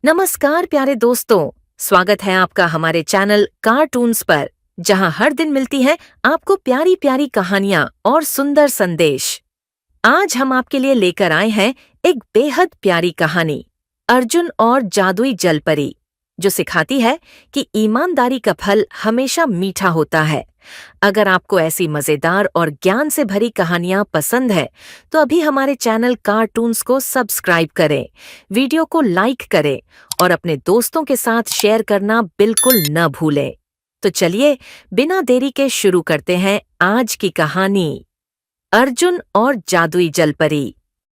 नमस्कार प्यारे दोस्तों, स्वागत है आपका हमारे चैनल कार्टून्स पर, जहां हर दिन मिलती हैं आपको प्यारी प्यारी कहानियां और सुंदर संदेश। आज हम आपके लिए लेकर आए हैं एक बेहद प्यारी कहानी, अर्जुन और जादुई जलपरी, जो सिखाती है कि ईमानदारी का फल हमेशा मीठा होता है। अगर आपको ऐसी मजेदार और ज्ञान से भरी कहानियां पसंद है, तो अभी हमारे चैनल कार्टून्स को सब्सक्राइब करें, वीडियो को लाइक करें और अपने दोस्तों के साथ शेयर करना बिल्कुल न भूलें। तो चलिए बिना देरी के शुरू करते हैं आज की कहानी, अर्जुन और जादुई जलपरी।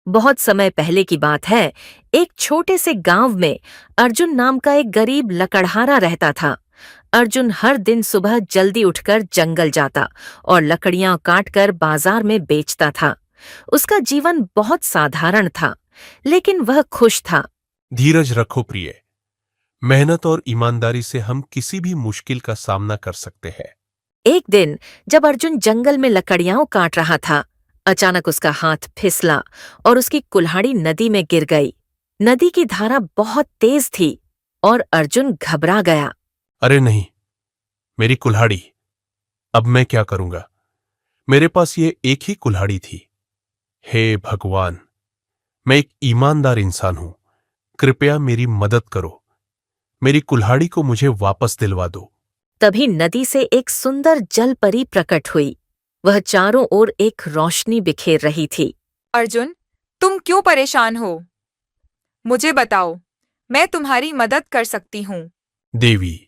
बहुत समय पहले की बात है, एक छोटे से गांव में अर्जुन नाम का एक गरीब लकड़हारा रहता था। अर्जुन हर दिन सुबह जल्दी उठकर जंगल जाता और लकड़ियां काटकर बाजार में बेचता था। उसका जीवन बहुत साधारण था, लेकिन वह खुश था। धीरज रखो प्रिय, मेहनत और ईमानदारी से हम किसी भी मुश्किल का सामना कर सकते हैं। एक दिन जब अर्जुन जंगल में लकड़ियां काट रहा था, अचानक उसका हाथ फिसला और उसकी कुल्हाड़ी नदी में गिर गई। नदी की धारा बहुत तेज थी और अर्जुन घबरा गया। अरे नहीं, मेरी कुल्हाड़ी! अब मैं क्या करूंगा? मेरे पास ये एक ही कुल्हाड़ी थी। हे भगवान, मैं एक ईमानदार इंसान हूं, कृपया मेरी मदद करो। मेरी कुल्हाड़ी को मुझे वापस दिलवा दो। तभी नदी से एक सुंदर जलपरी प्रकट हुई। वह चारों ओर एक रोशनी बिखेर रही थी। अर्जुन, तुम क्यों परेशान हो? मुझे बताओ, मैं तुम्हारी मदद कर सकती हूँ। देवी,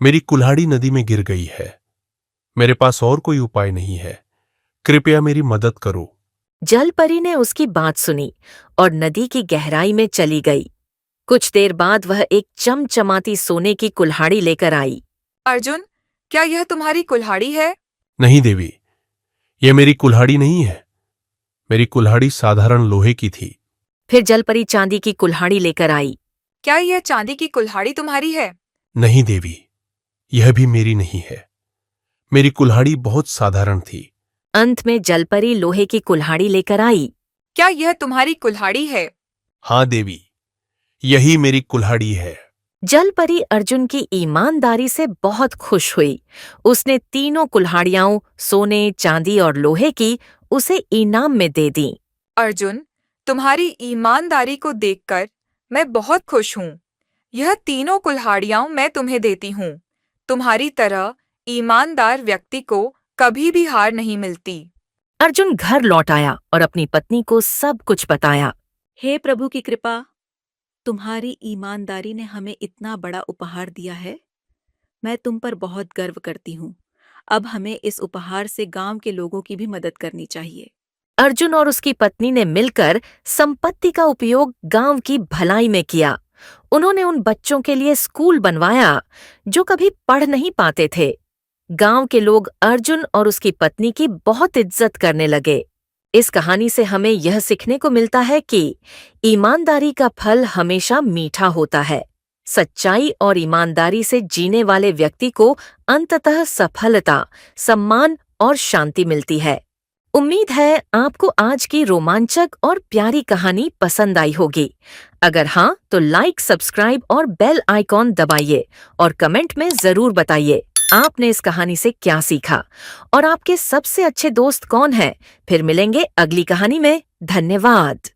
मेरी कुल्हाड़ी नदी में गिर गई है। मेरे पास और कोई उपाय नहीं है। कृपया मेरी मदद करो। जलपरी ने उसकी बात सुनी और नदी की गहराई में चली गई। कुछ देर बाद वह एक चमचमाती सोने की कुल्हाड़ी लेकर आई। अर्जुन, क्या यह तुम्हारी कुल्हाड़ी है? नहीं देवी, यह मेरी कुल्हाड़ी नहीं है। मेरी कुल्हाड़ी साधारण लोहे की थी। फिर जलपरी चांदी की कुल्हाड़ी लेकर आई। क्या यह चांदी की कुल्हाड़ी तुम्हारी है? नहीं देवी, यह भी मेरी नहीं है। मेरी कुल्हाड़ी बहुत साधारण थी। अंत में जलपरी लोहे की कुल्हाड़ी लेकर आई। क्या यह तुम्हारी कुल्हाड़ी है? हाँ देवी, यही मेरी कुल्हाड़ी है। जलपरी अर्जुन की ईमानदारी से बहुत खुश हुई। उसने तीनों कुल्हाड़ियां सोने, चांदी और लोहे की उसे इनाम में दे दी। अर्जुन, तुम्हारी ईमानदारी को देखकर मैं बहुत खुश हूँ। यह तीनों कुल्हाड़ियां मैं तुम्हें देती हूँ। तुम्हारी तरह ईमानदार व्यक्ति को कभी भी हार नहीं मिलती। अर्जुन घर लौट आया और अपनी पत्नी को सब कुछ बताया। हे प्रभु की कृपा, तुम्हारी ईमानदारी ने हमें इतना बड़ा उपहार दिया है। मैं तुम पर बहुत गर्व करती हूँ। अब हमें इस उपहार से गांव के लोगों की भी मदद करनी चाहिए। अर्जुन और उसकी पत्नी ने मिलकर संपत्ति का उपयोग गांव की भलाई में किया। उन्होंने उन बच्चों के लिए स्कूल बनवाया जो कभी पढ़ नहीं पाते थे। गांव के लोग अर्जुन और उसकी पत्नी की बहुत इज्जत करने लगे। इस कहानी से हमें यह सीखने को मिलता है कि ईमानदारी का फल हमेशा मीठा होता है। सच्चाई और ईमानदारी से जीने वाले व्यक्ति को अंततः सफलता, सम्मान और शांति मिलती है। उम्मीद है आपको आज की रोमांचक और प्यारी कहानी पसंद आई होगी। अगर हाँ, तो लाइक, सब्सक्राइब और बेल आइकॉन दबाइए और कमेंट में जरूर बताइए आपने इस कहानी से क्या सीखा और आपके सबसे अच्छे दोस्त कौन हैं। फिर मिलेंगे अगली कहानी में। धन्यवाद।